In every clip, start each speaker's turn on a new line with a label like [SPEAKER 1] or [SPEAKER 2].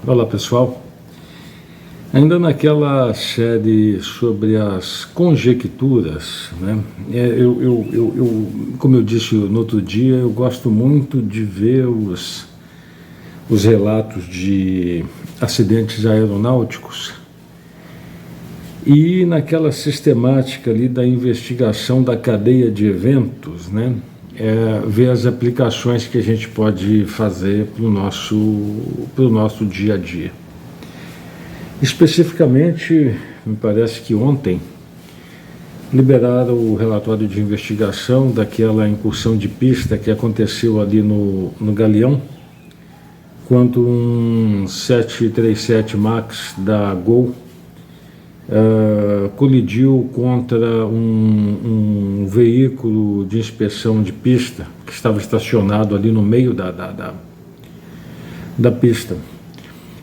[SPEAKER 1] Olá pessoal, ainda naquela série sobre as conjecturas, né? Como eu disse no outro dia, eu gosto muito de ver os relatos de acidentes aeronáuticos e naquela sistemática ali da investigação da cadeia de eventos, né? Ver as aplicações que a gente pode fazer para o nosso dia a dia. Especificamente, me parece que ontem liberaram o relatório de investigação daquela incursão de pista que aconteceu ali no Galeão, quando um 737 MAX da Gol colidiu contra um veículo de inspeção de pista que estava estacionado ali no meio da pista.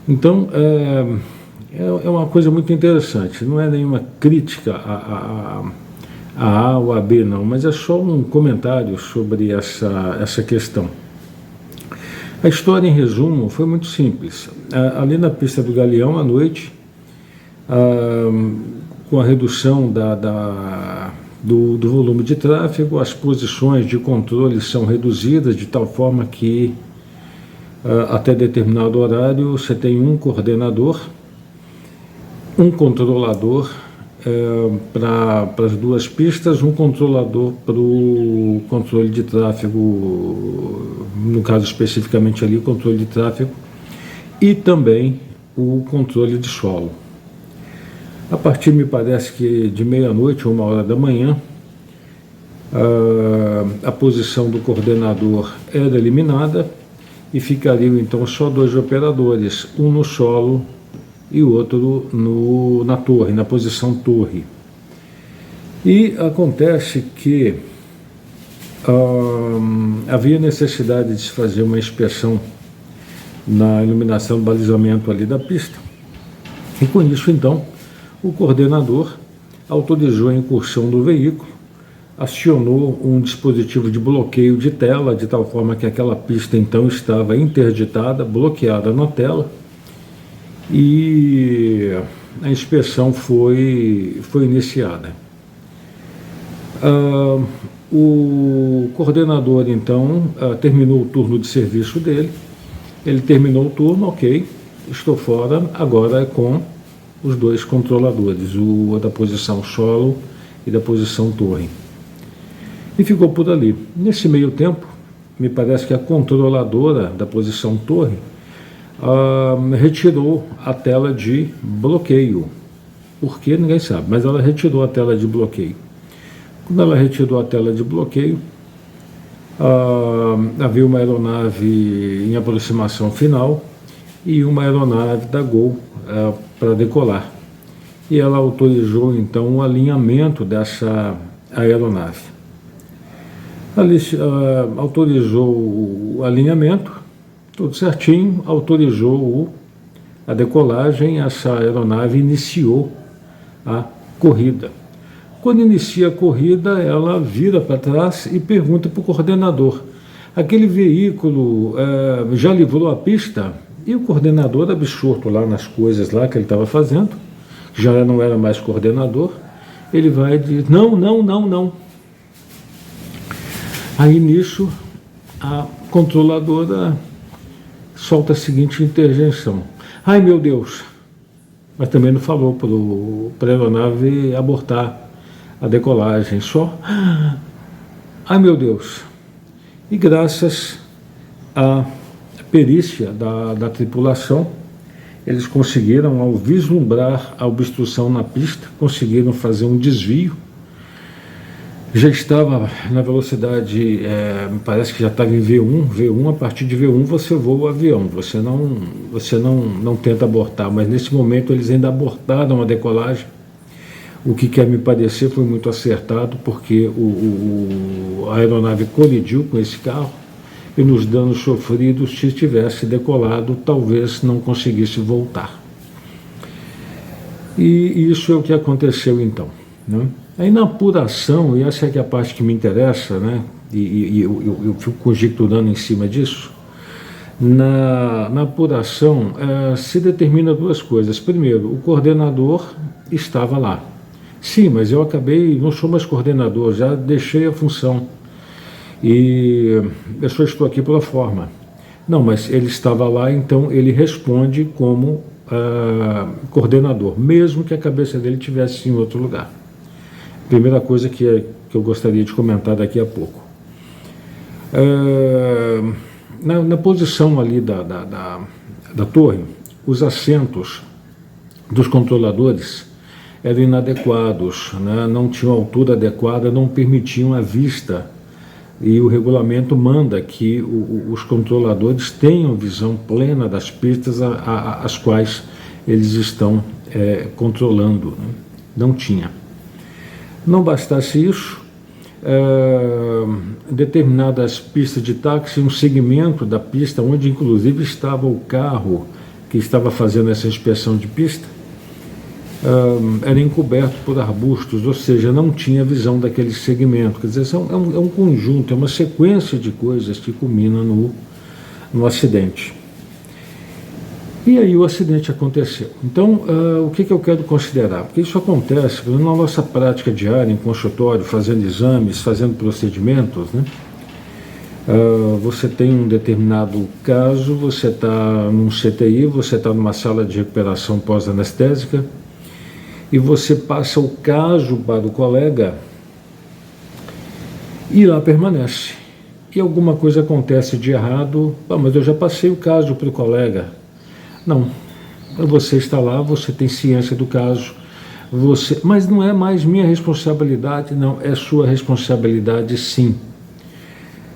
[SPEAKER 1] Então, é uma coisa muito interessante, não é nenhuma crítica a A ou a B, não, mas é só um comentário sobre essa questão. A história, em resumo, foi muito simples. Ali na pista do Galeão, à noite, com a redução do volume de tráfego, as posições de controle são reduzidas de tal forma que até determinado horário você tem um coordenador, um controlador para as duas pistas, um controlador para o controle de tráfego, no caso especificamente ali o controle de tráfego, e também o controle de solo. A partir, me parece que de meia-noite ou 1h da manhã, a posição do coordenador era eliminada e ficariam então só dois operadores, um no solo e o outro na torre, na posição torre. E acontece que havia necessidade de se fazer uma inspeção na iluminação, balizamento ali da pista, e com isso então o coordenador autorizou a incursão do veículo, acionou um dispositivo de bloqueio de tela, de tal forma que aquela pista então estava interditada, bloqueada na tela, e a inspeção foi iniciada. O coordenador então terminou o turno de serviço dele, ele terminou o turno, ok, estou fora, agora é com os dois controladores, o da posição solo e da posição torre. E ficou por ali. Nesse meio tempo, me parece que a controladora da posição torre retirou a tela de bloqueio. Por que? Ninguém sabe, mas ela retirou a tela de bloqueio. Quando ela retirou a tela de bloqueio, havia uma aeronave em aproximação final e uma aeronave da Gol para decolar. E ela autorizou então o alinhamento dessa aeronave. Autorizou o alinhamento, tudo certinho, autorizou a decolagem, essa aeronave iniciou a corrida. Quando inicia a corrida, ela vira para trás e pergunta para o coordenador: aquele veículo já livrou a pista? E o coordenador, absorto lá nas coisas lá que ele estava fazendo, já não era mais coordenador, ele vai e diz: não. Aí nisso, a controladora solta a seguinte interjeição: ai meu Deus! Mas também não falou para a aeronave abortar a decolagem, só ai meu Deus! E graças à perícia da tripulação, eles conseguiram, ao vislumbrar a obstrução na pista, conseguiram fazer um desvio. Já estava na velocidade, me parece que já estava em V1, a partir de V1 você voa o avião, você não tenta abortar, mas nesse momento eles ainda abortaram a decolagem, o que quer me parecer foi muito acertado, porque a aeronave colidiu com esse carro, e nos danos sofridos, se tivesse decolado, talvez não conseguisse voltar. E isso é o que aconteceu então, né? Aí na apuração, e essa é que é a parte que me interessa, né? E eu fico conjecturando em cima disso, Na apuração, se determina duas coisas. Primeiro, o coordenador estava lá. Sim, mas eu acabei, não sou mais coordenador, já deixei a função. E eu só estou aqui pela forma. Não, mas ele estava lá, então ele responde como coordenador, mesmo que a cabeça dele estivesse em outro lugar. Primeira coisa que eu gostaria de comentar daqui a pouco. Na posição ali da torre, os assentos dos controladores eram inadequados, né? Não tinham altura adequada, não permitiam a vista. E o regulamento manda que os controladores tenham visão plena das pistas as quais eles estão controlando, né? Não tinha. Não bastasse isso, determinadas pistas de táxi, um segmento da pista, onde inclusive estava o carro que estava fazendo essa inspeção de pista, era encoberto por arbustos, ou seja, não tinha visão daquele segmento. Quer dizer, é um conjunto, é uma sequência de coisas que culmina no acidente. E aí o acidente aconteceu. Então, o que eu quero considerar? Porque isso acontece na nossa prática diária, em consultório, fazendo exames, fazendo procedimentos, né? Você tem um determinado caso, você está num CTI, você está numa sala de recuperação pós-anestésica, e você passa o caso para o colega e lá permanece. E alguma coisa acontece de errado, mas eu já passei o caso para o colega. Não, você está lá, você tem ciência do caso, mas não é mais minha responsabilidade, não, é sua responsabilidade sim.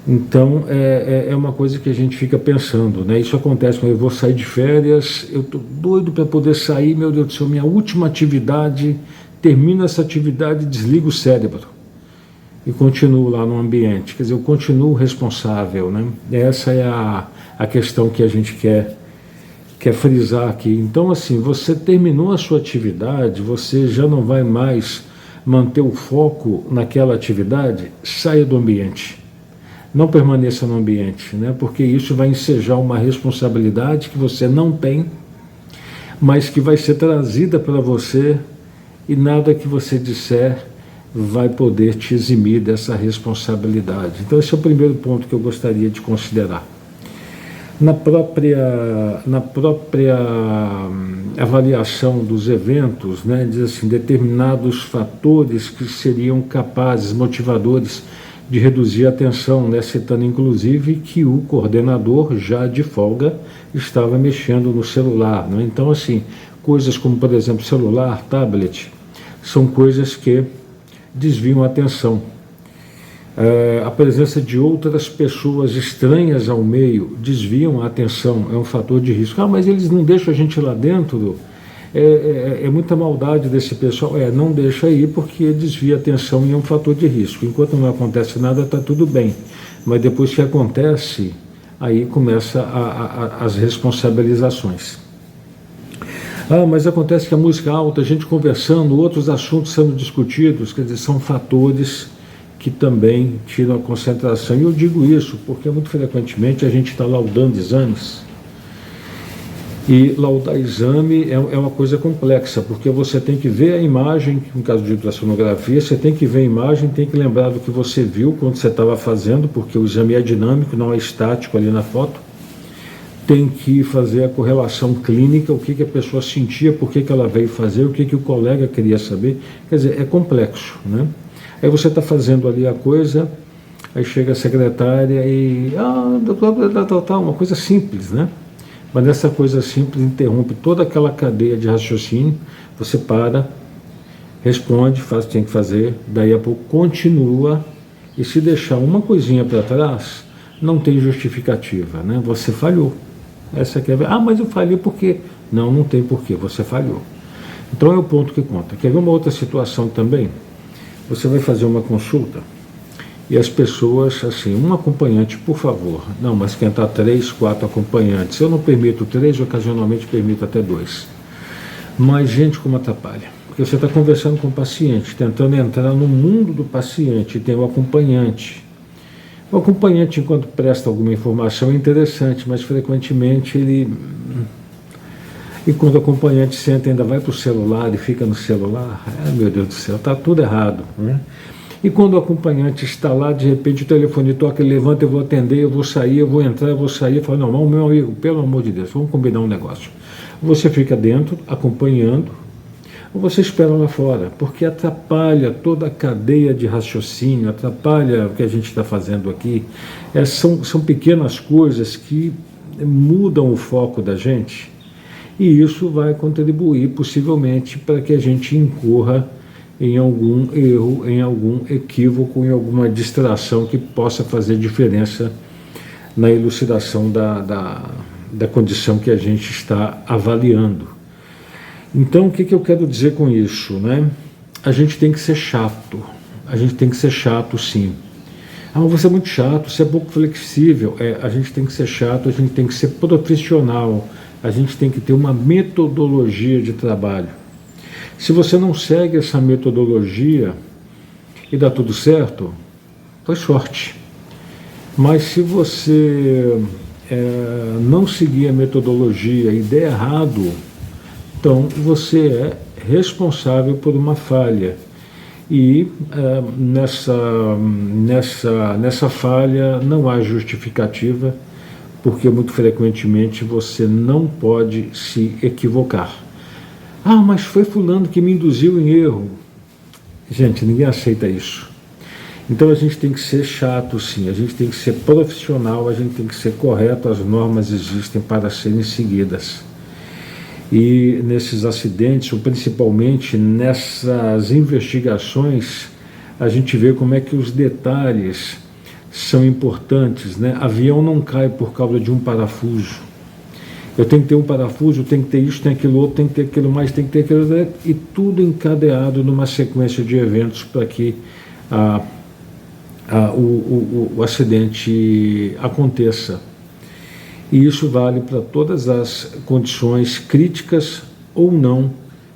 [SPEAKER 1] Então, é uma coisa que a gente fica pensando, né? Isso acontece quando eu vou sair de férias, eu estou doido para poder sair, meu Deus do céu, minha última atividade, termino essa atividade, desligo o cérebro e continuo lá no ambiente. Quer dizer, eu continuo responsável, né? Essa é a questão que a gente quer frisar aqui. Então, assim, você terminou a sua atividade, você já não vai mais manter o foco naquela atividade, saia do ambiente. Não permaneça no ambiente, né? Porque isso vai ensejar uma responsabilidade que você não tem, mas que vai ser trazida para você e nada que você disser vai poder te eximir dessa responsabilidade. Então esse é o primeiro ponto que eu gostaria de considerar. Na própria avaliação dos eventos, né, diz assim, determinados fatores que seriam capazes, motivadores, de reduzir a tensão, né, citando inclusive que o coordenador, já de folga, estava mexendo no celular, né? Então, assim, coisas como, por exemplo, celular, tablet, são coisas que desviam a atenção. A presença de outras pessoas estranhas ao meio desviam a atenção, é um fator de risco. Mas eles não deixam a gente lá dentro? É muita maldade desse pessoal. Não deixa aí porque desvia a atenção e é um fator de risco. Enquanto não acontece nada, está tudo bem. Mas depois que acontece, aí começa as responsabilizações. Mas acontece que a música alta, a gente conversando, outros assuntos sendo discutidos, quer dizer, são fatores que também tiram a concentração. E eu digo isso porque muito frequentemente a gente está laudando exames. E laudar exame é uma coisa complexa, porque você tem que ver a imagem, no caso de ultrassonografia, você tem que ver a imagem, tem que lembrar do que você viu quando você estava fazendo, porque o exame é dinâmico, não é estático ali na foto. Tem que fazer a correlação clínica, o que a pessoa sentia, por que ela veio fazer, o que o colega queria saber. Quer dizer, é complexo, né? Aí você está fazendo ali a coisa, aí chega a secretária e... uma coisa simples, né? Mas essa coisa simples interrompe toda aquela cadeia de raciocínio, você para, responde, faz o que tem que fazer, daí a pouco continua, e se deixar uma coisinha para trás, não tem justificativa, né? Você falhou. Essa quer ver, mas eu falhei porque... Não tem porquê, você falhou. Então é o ponto que conta. Quer ver uma outra situação também? Você vai fazer uma consulta e as pessoas, assim, um acompanhante, por favor. Não, mas quem está 3, 4 acompanhantes. Eu não permito 3, ocasionalmente permito até 2. Mas gente como atrapalha. Porque você está conversando com o paciente, tentando entrar no mundo do paciente, tem o acompanhante. O acompanhante, enquanto presta alguma informação, é interessante, mas frequentemente ele... E quando o acompanhante senta, ainda vai para o celular e fica no celular, meu Deus do céu, está tudo errado, né? E quando o acompanhante está lá, de repente o telefone toca, ele levanta, eu vou atender, eu vou sair, eu vou entrar, eu vou sair, eu falo, não, meu amigo, pelo amor de Deus, vamos combinar um negócio. Você fica dentro, acompanhando, ou você espera lá fora, porque atrapalha toda a cadeia de raciocínio, atrapalha o que a gente está fazendo aqui. São pequenas coisas que mudam o foco da gente, e isso vai contribuir possivelmente para que a gente incorra em algum erro, em algum equívoco, em alguma distração que possa fazer diferença na elucidação da condição que a gente está avaliando. Então, o que eu quero dizer com isso, né? A gente tem que ser chato, a gente tem que ser chato, sim. Ah, mas você é muito chato, você é pouco flexível. A gente tem que ser chato, a gente tem que ser profissional, a gente tem que ter uma metodologia de trabalho. Se você não segue essa metodologia e dá tudo certo, foi sorte. Mas se você não seguir a metodologia e der errado, então você é responsável por uma falha. E nessa falha não há justificativa, porque muito frequentemente você não pode se equivocar. Ah, mas foi fulano que me induziu em erro. Gente, ninguém aceita isso. Então a gente tem que ser chato, sim, a gente tem que ser profissional, a gente tem que ser correto, as normas existem para serem seguidas. E nesses acidentes, ou principalmente nessas investigações, a gente vê como é que os detalhes são importantes, né? Avião não cai por causa de um parafuso. Eu tenho que ter um parafuso, tem que ter isso, tem aquilo outro, tem que ter aquilo mais, tem que ter aquilo outro, e tudo encadeado numa sequência de eventos para que o acidente aconteça. E isso vale para todas as condições críticas ou não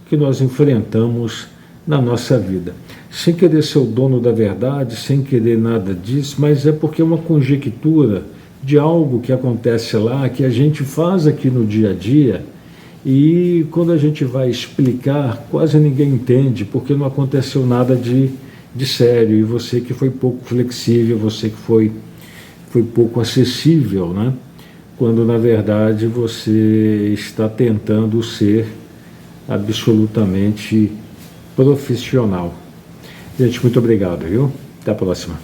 [SPEAKER 1] que nós enfrentamos na nossa vida. Sem querer ser o dono da verdade, sem querer nada disso, mas é porque é uma conjectura de algo que acontece lá, que a gente faz aqui no dia a dia, e quando a gente vai explicar, quase ninguém entende, porque não aconteceu nada de sério, e você que foi pouco flexível, você que foi pouco acessível, né? Quando na verdade você está tentando ser absolutamente profissional. Gente, muito obrigado, viu? Até a próxima.